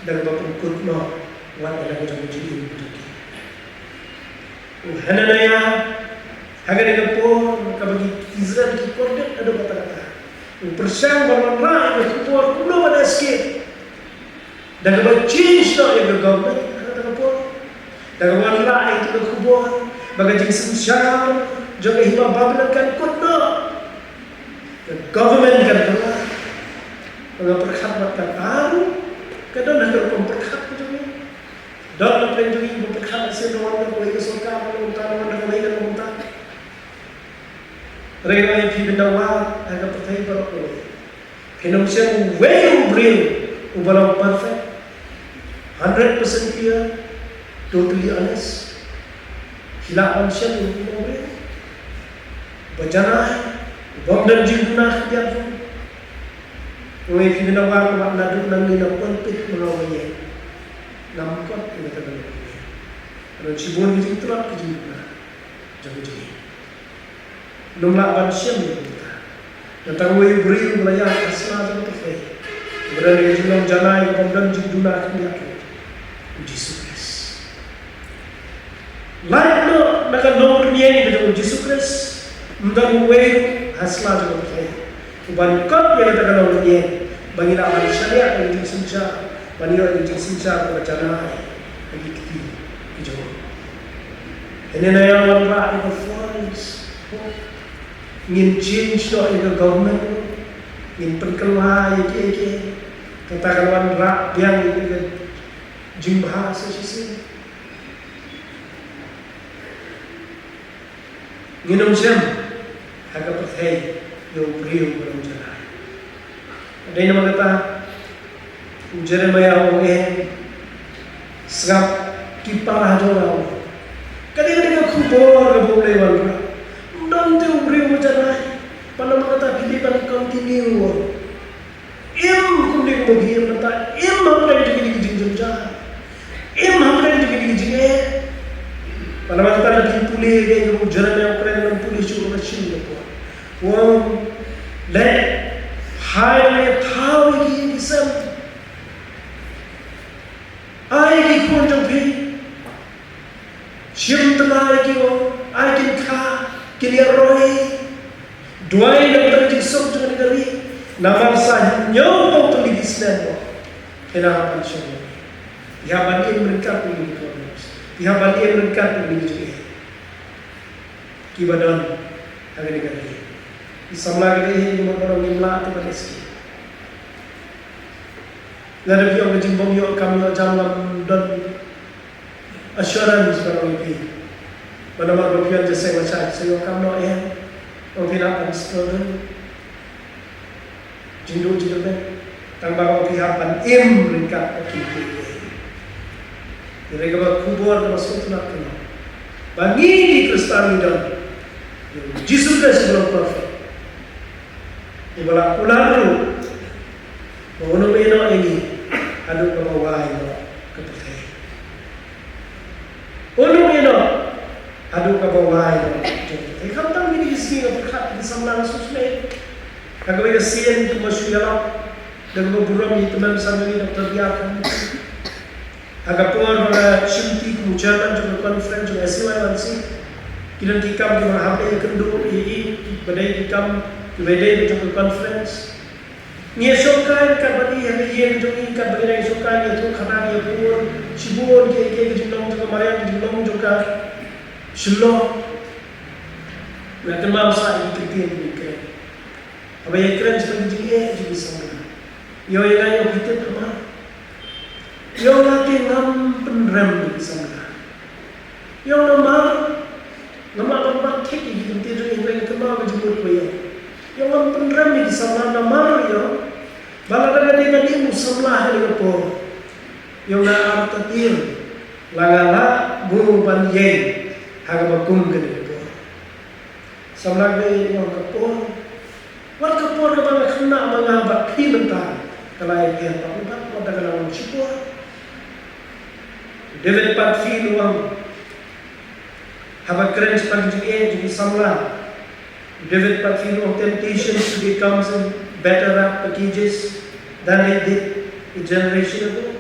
dan bapak kumno wan ada macam jadi begitu Hananaya agar kita pun kabagi Israel kita pun ada kata-kata berusaha bermanfaat kita pun kumno ada escape dan kabagi change tak yang government kata pun Dagawang lain itu berkubuan Bagai jenis syar Jangan hima bablakan kutna The government kan berlaku Mga perkhat kan tahu Kadang nak berkong perkhat macam ni Dan nak pelajari berperkhat Saya doang nak boleh kesuka Menguntah nak boleh kan menguntah Mereka yang pibindawat Agak percaya berapa boleh Kena usia way real Ubalang perfect 100% clear Totally honest. Hilak manusia yang boleh. Berjanah, bomdan jinggunah dia pun. Oleh kita nawar mak naduk nang ni nak pempit melawainya. Nampak kita tak boleh. Kalau cibun kita terap kita jinggunah. Jangan jadi. Nomlah manusia kita. Datang wei beri melayang asma jangan terfai. Berani jinggunah janai bomdan jinggunah dia pun. Jesus. Lain no, naga nomor ni ini kita Yesus Kristus, mendang way hasla juga kita. Uban kap yang kita kenal ni, bagi nak manusia yang disenja, bagi orang yang disenja berjalan bagi kita hijau. Ini naya orang rakyat influence, ingin change doa itu government, ingin perkelah iki, katakan orang rakyat yang itu jimbah sesi. Nginum siam agak percaya yang beriu berjalan. Ada yang nama kata Jeremiah orang segap kiparah jorang. Kadang-kadang kubur boleh wala. Nanti beriu berjalan. Pada kata Filipan continue. Im kumli kumbi kata im apa yang jadi jeng jeng. Im apa yang jadi jeng. และภายในเท้าอีกซ้ำไอ้กี่คนจงพีชิมตลายกี่วันไอ้กินข้ากินอร่อยด้วยน้ำตาลจิตส่งจงกระดิ่งน้ำมันใส่ยอมต้องตุลิกิสเนบเห็นอะไรกันช่วยยาบันเองมันกัดตุลิกิสยาบันเองมันกัดตุลิกิสกี่บันนั้นอะไรกันนี่Samla kita ini orang Imla tu Malaysia. Lalu kita orang jimbong yo kami jangan dan assurance orang ini. Pada malam kita jasa macam saya kami nak orang tidak akan struggle. Jindu ni, tambah orang pihak pan mereka kita. Mereka berkubur dan masuk tu nak kena. Bagi di Kristen dan Jesus Kristus sebelum prophet. Ibarat ular tu, orang mena ini ada kebawah ini kepercayaan. Orang mena ada kebawah ini. Kamu tahu ini sih berkat di samlan susme. Kalau ia sian itu masuk dalam dan berburam itu memang sambil ini terbiarkan. Agak puan pada syuti kemujaran juga konferensi juga SYLC. Kita tikam di mana HP kendu ini badai tikam Kedai itu conference. Nia sokan kabadi yang dia jogi kabadi yang sokan itu karena dia pun sibuk ke jumlah juga mariam jumlah juga selo. Mereka masa itu kita. Apa yang keren seperti dia jadi sama. Yo yang kita sama. Yo lagi ngam penrem sama. Yo nama tek itu tidak yang kemana jemput dia. Yang orang penrami di sana nama yo, balaga dengan ini musamlah dengan por, yang nak artatir, lagala buru banjeng, harga bakum dengan por. Samlah dengan yang kapor, wat kapor kepada kena mengabak himentar, kalau yang apa pada kalau cipua, David Patfi luang, habak keren sepanjang jadi samlah. David Patfi of temptations to become some better rap packages than they did a generation ago.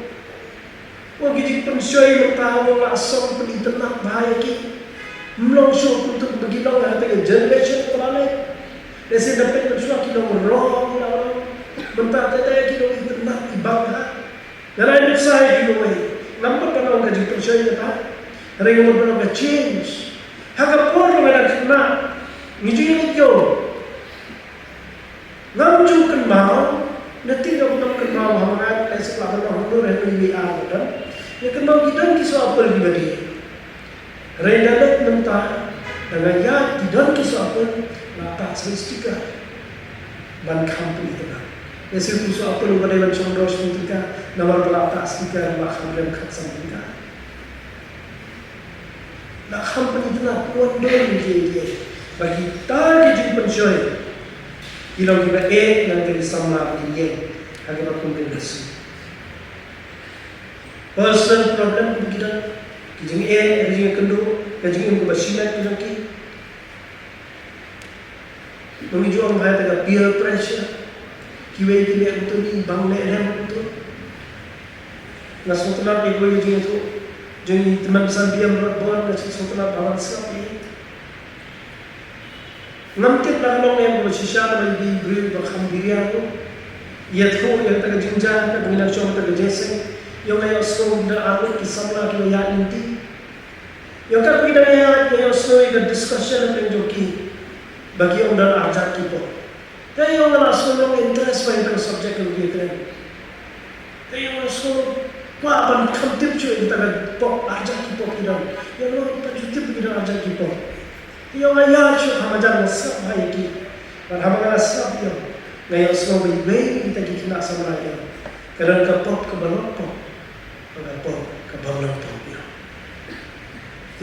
Wah, gigi pensoi bertahu langsung penitenang bahaya ki. Mlong show untuk begitu lah tapi generation terlalu. Desi dapat bersua kilo merong lalu. Bentar tete kilo itu nak ibangha. Dalam hidup saya kilo ini. Nampak kalau gaji pensoi apa? Hari ini kalau change. Harga pun ada kena. Ngijin itu, ngamju kenal, nanti kalau kita kenal orang lain sekolah orang dulu yang lebih awal dan, yang kenal kita kisah apa lagi bagi, rendah mentah, dengan ya tidak kisah apa, mata statistika, dan kampung itu kan, yang kisah apa lu pada yang condong statistika, nama belakang statistika dan bahkan dalam katsamika, nak kampung itu nak kuat dulu dia. Bagi tadi jumpa joy, kalau kita nanti sama dia, agar berkomunikasi. Personal problem kita, kijing kijing kendu, kijing bersihkan kijing ki. Menguji orang bahaya dengan peer pressure, kiwai dia itu ni bang leher itu. Nasi setelah ego itu, jadi teman pesan dia berbuat nasi setelah bawa sekali. Nampak orang yang bersihkan bagi beri berkhambirian tu, ia tahu yang tak jinjang, tak mengenal cuma tak jesen, yang ayat semua dah arut kisahlah kita yang inti, yang kan kita yang semua kita discussion yang joki bagi orang dah ajar kita, tapi yang orang semua interest pada subjek yang kita, tapi yang semua apa kantip cuy kita pok ajar kita kita, yang orang tak jutip kita ajar kita. Yang ayah cuy hamajan nasab hai ki, dan hamajan nasab yang ngayon semua bayi kita kita nak sama lagi. Kerana kapok kebalok pok, kebalok pok ya.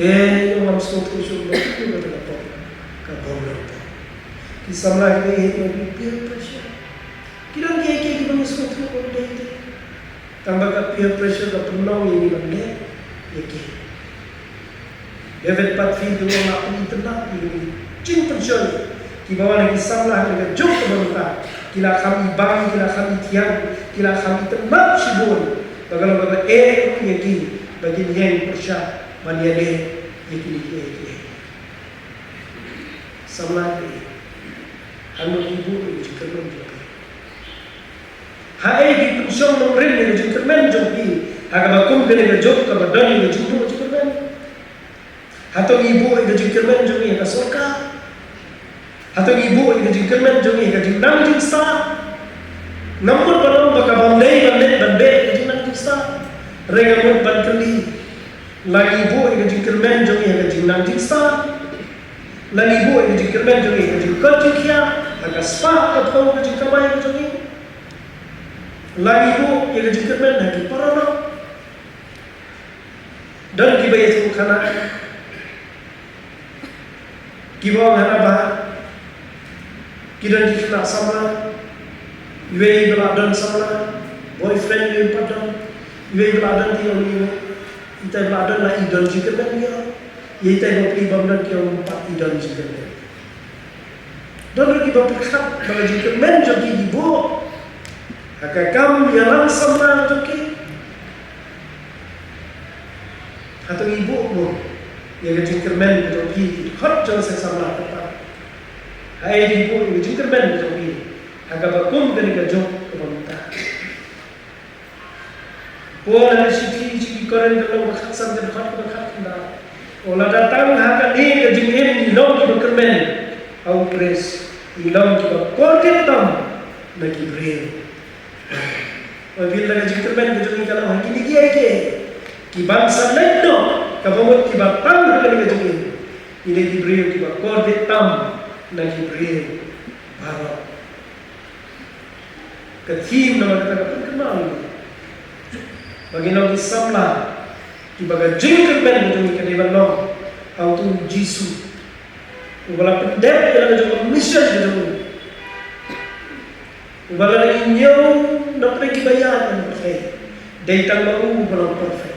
Yang orang semua tu cuy itu kata kapok, kebalok pok. Kisah lagi itu peer pressure. Kita ni kita semua tu orang itu. Tambah ke peer pressure ke penolong ini benda, ya. David Patfi itu orang nak pergi tenang ini. Cing percaya, bawa lagi samlah dengan jok keberuntungan. Kila kami bang, kila kami tiang, kila kami tenang sibun. Bagaimana yaki bagi yang persya maniade yaki. Samlah ni, hanya ibu itu kermen joki. Hai di pusong nomren ni itu kermen joki. Hagabakum kene jok keberdan itu jumbo kermen. Hatong ibu itu kermen joki yang soka. Hatong ibu itu kermen joki yang jindang jinsta. Nampun padang baka bandai bande itu jindang jinsta. Regamut bandkeli. Lagi ibu itu kermen joki yang jindang jinsta. Lagi ibu itu kermen joki yang jindang jinkia. Agak spa atau itu jindang joki. Lagi ibu itu kermen lagi parana. Dan kita itu karena kita mengapa kita tidak sama, kita berada sama, boyfriend kita pada, kita berada di orang kita berada la idol juga dia, kita berpilih bandar kita empat idol juga dia. Dan kita berkat pada juga menjadi ibu, agar kamu jalan sama juga. Atau ibu pun yang jingkermen betul pi hot jangan sesama tempat. Hai ibu yang jingkermen betul pi agak bakum dari kejok kebantai. Pola sisi koren kalau berkat sampai berkat dah. Olah datang hak ni kejingin ilong berkermen au pres ilong kita korket tam lagi beri. Apabila jingkermen betul kalau hari ni dia bangsa lain no, kabamut kiba tang lagi kejungin. Ini diberi kiba kode tam lagi beri barat. Ketim nama kita kenal. Bagi nabi samla kiba kejungin ben kejungin kedewan no, autu Jisu. Ubala pendek yang ada mission kejungin. Ubala lagi nyau nak pergi bayar yang perfect. Dari tang baru belum perfect.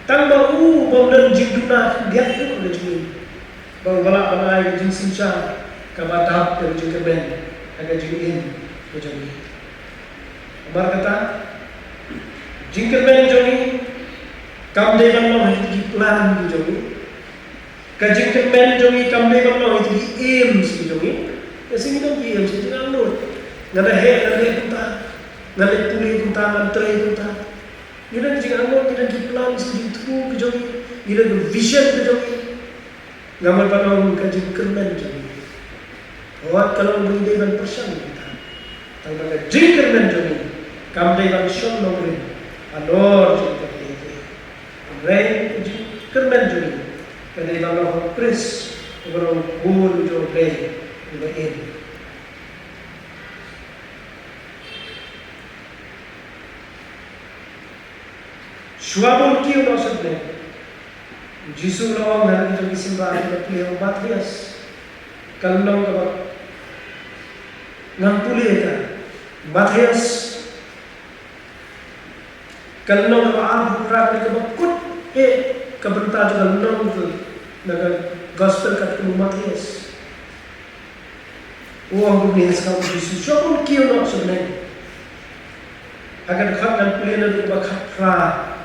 Tang baru bawlan jiduna dia tu ada jin. Bawala balai jin sincha kabatap dari jin kerben agak jin macam ni. Amar kata jin kerben joni kam devan lo itu plan joni. Kajin kerben joni kam devan lo itu aim si joni. Kasi ni aim si jangan lo. Ngada he ngada kunta. Ngada tuli kunta ngantri kunta. Ila jika anda tidak diplan sendiri tu kejogi, ila vision kejogi, ngamal panau kaji kermen kejogi. Awak kalau beri dewan persen kita, tanggal kaji kermen kejogi, kam dewan shom nombrin, alor jadi kejogi, rain kaji kermen kejogi, kadai bangau pres, orang bul kejogi, kejogi. Suapun kiu no sabne. Jisu no ngaran to bisimba na pleo Matias. Kalno ka ngampuli ka. Matias. Kalno ka abu prak ka bakut kabenta jo kalno to naga gospel ka ku Matias. Uang ni ska Jisu suapun kiu no sabne. Agar khat dan plena do bakhat pra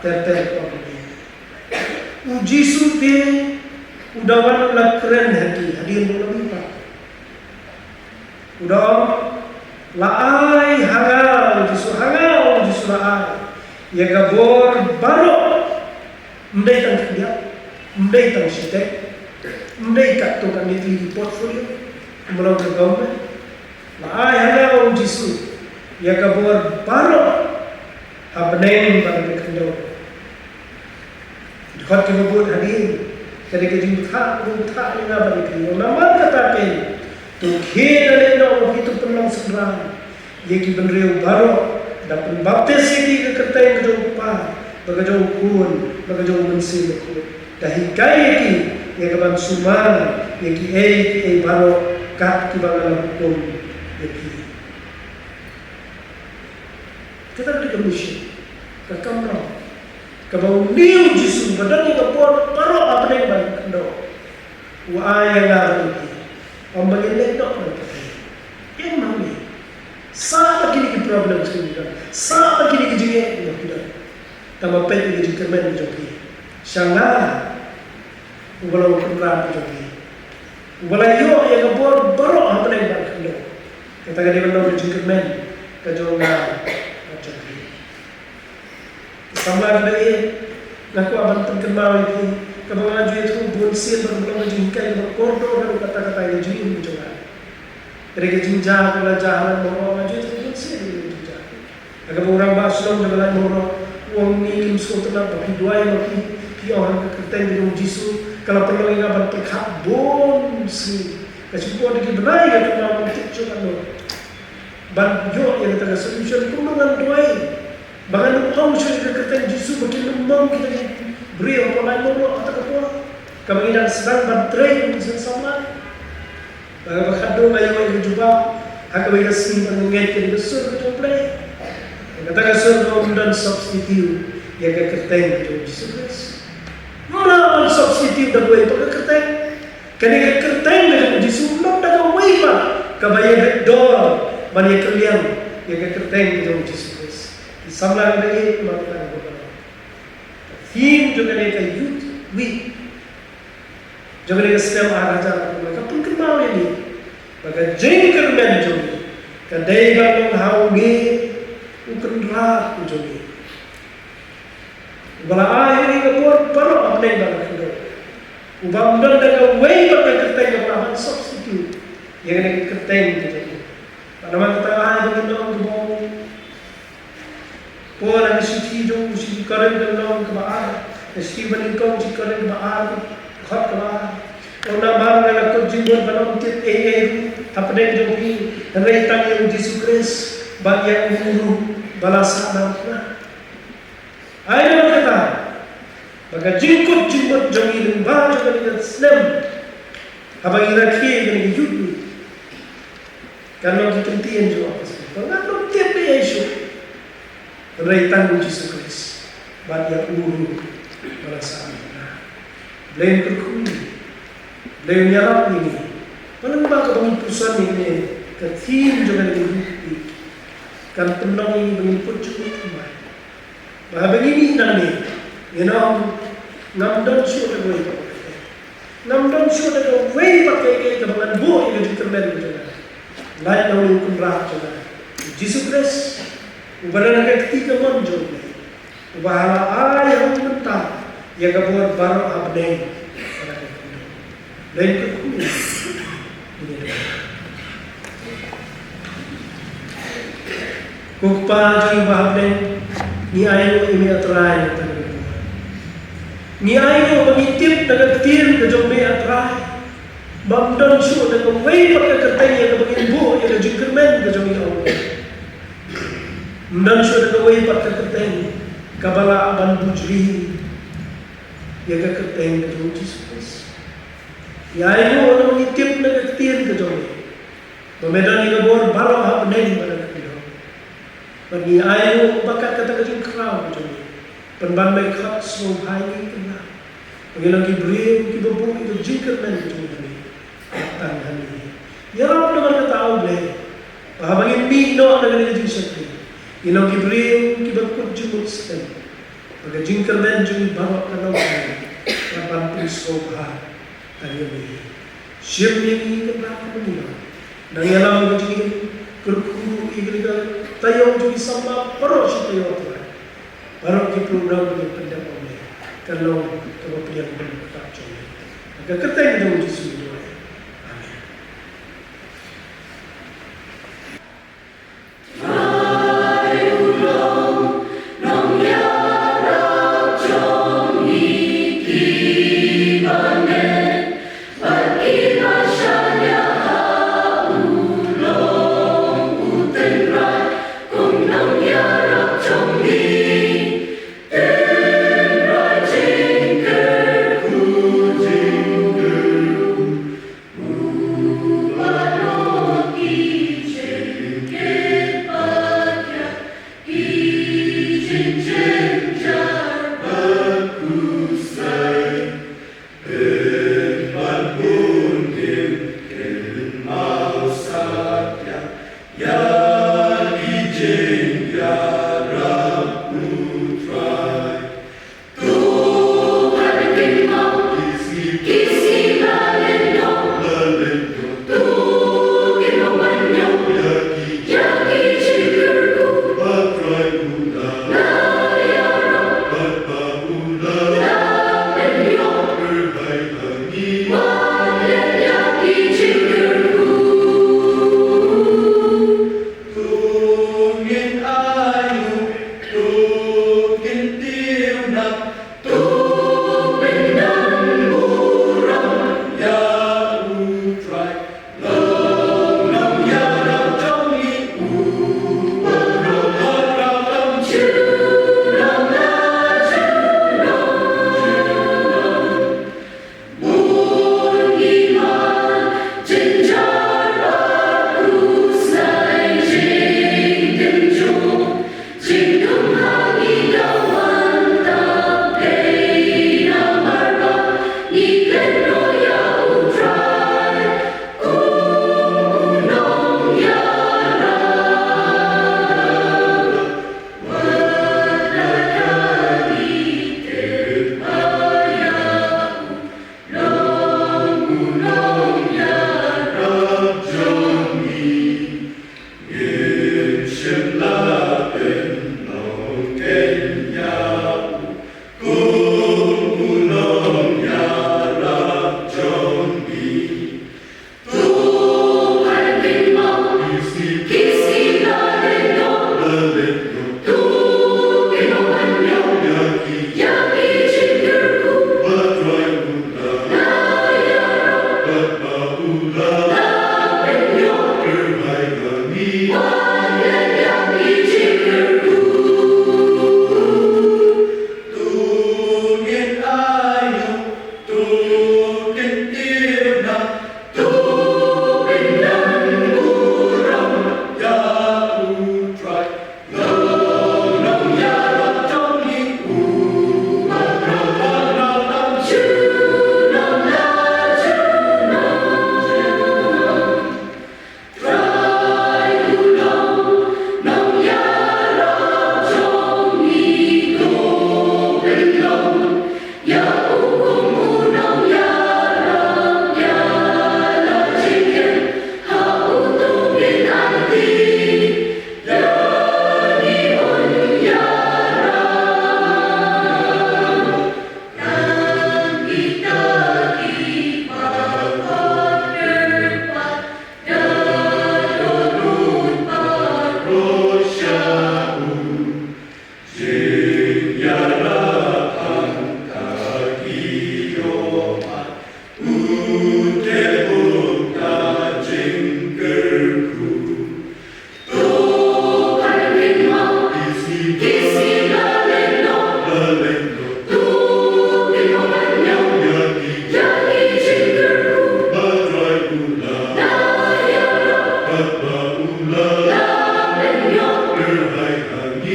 terter komedi. Jisu te udawan la keren hati hadir dalam lipat. Udah la ai hangal Jisu la ai. Ya gabor baro ndai tang dia, ndai tang site, ndai kat tu kan di portfolio melalui government. La ai hangal Jisu ya gabor baro abneng pada kendo. Dekat kebut hadir. Jadi kejim tak yang abadi kendo. Nama kata ken. Tu kena leno itu penang seberang. Yaki benreu baru dapat baptis ini ke kertai kejupa. Bagajau kun, bagajau mensin kun. Dahi kaya ki yang kaban suman, yaki baru kat kibangan hukum yaki. Kita beri kemusyik, kekamrah, kebau niu Jisu badan yang kepor paro apa yang baik kendo, wah yang lari, orang bagi lekdok. Sama kini ki problem sekali. Sama kini ki jinge kita. Tama pen ki jingkermen joki. Shanga ubalo kumra joki. Ubalo yo ya kabor baro apne baklo. Kita kali balo jingkermen kajonga joki. Sama lagi naku aban terkenal itu kebangan jual itu bonsil berbelum jingkai berkordo dan kata-kata ini jual mencoba. Mereka jinjah kalau jalan bawa jual itu bonsil jinjah. Agar orang baslom jalan bawa uang minim sekolah bagi dua yang bagi orang kereta di Jisu kalau perlu ingat berterkap bonsil. Kecuali lagi benar yang kita mahu cuci kan. Banjir yang kita solusi kumpulan dua. Bahkan orang sudah kereta Jisu bagi lemang kita beri apa lain mau atau apa? Kami dah sedang bertrai bersama. Bahkan dua ayat yang jumpa, aku bagi simpan mengenai besar betul play. Kata besar dan substitute yang kereta itu Jisu. Mana substitute dah boleh pakai kereta? Kerana kereta yang Jisu belum dah boleh pak. Kabayar dor banyak kalian yang kereta itu Jisu. Samlang lagi melakukan beberapa. Theme juga mereka youth week. Juga mereka setiap arah jalan mereka pun kenal ini. Maka jengkel menjadi. Kadai balong haungi ukan rak menjadi. Bala air ini kepor baru apa yang baru kedua. Ubah mudah dengan way pakai kerteng yang aman substitute. Yang ini kerteng menjadi. Pada masa tengah itu kita mau Pola nasi jom si karen dalam kebaar, nasi meningkau si karen kebaar, hot kebaar. Orang baru nak kau jimbor dalam tit apa dia jom ni, rentang yang Yesus Kristus, bagi yang guru balasan dan Ayo kata, bagi jingkut jimbor jom ini baru juga dengan Islam, apa yang kira dengan Yudi, kalau kita tian jawab, kalau tiap dia Yesus. Raitan Yesus Kristus banyak uru perasaan lain berkuni lain nyarap ini malam baka pengipusan ini ketim juga ini kan tenang ini mengimput cukup kemai bahwa begini nanti ngamdan syurga gue ngamdan syurga gue pakai kebangan buah yang ditermen juga lain namun kumrah juga Yesus Kristus Ubaran ketiga muncul, ubahala ayah mentah, yang kebuat baru abdeng, lain kekunin. Kukpa jadi abdeng, ni ayah ini atrai, ni ayah mengintip dengan tim kejombe atrai, bangdan syur dengan way pakai kertanya kebagian bu yang jengkermen kejombe Allah. Dan sudah kawai pakai keteng, kabala aban bujri, ya ke keteng ke Yesus. Ya ini orang mengitip nak ketir ke jauh. Pemedan ini bor baru apa neng pada kita. Bagi ayu bakat kata kecil kerau ke jauh. Penban mereka semua hari kena. Bagi lagi beri kita bor itu jingkar neng ke jauh ini. Kata hari. Ya orang dengan kata awal. Bahawa bagi mino dengan Yesus Kristus. Ino kibrim kibakut jumut sen. Baga jingkar men jumi bawa kanau kani. Lapan pisobha tayami. Siyem yang ini kenapa menina. Nang yalam kecil kerkuru ibriga tayo jumi sama paro si tayo tuan. Paro ki program ni pendak kami. Kalau kemudian berkat jumi. Baga keteng dong Yesus itu.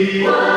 Hallelujah.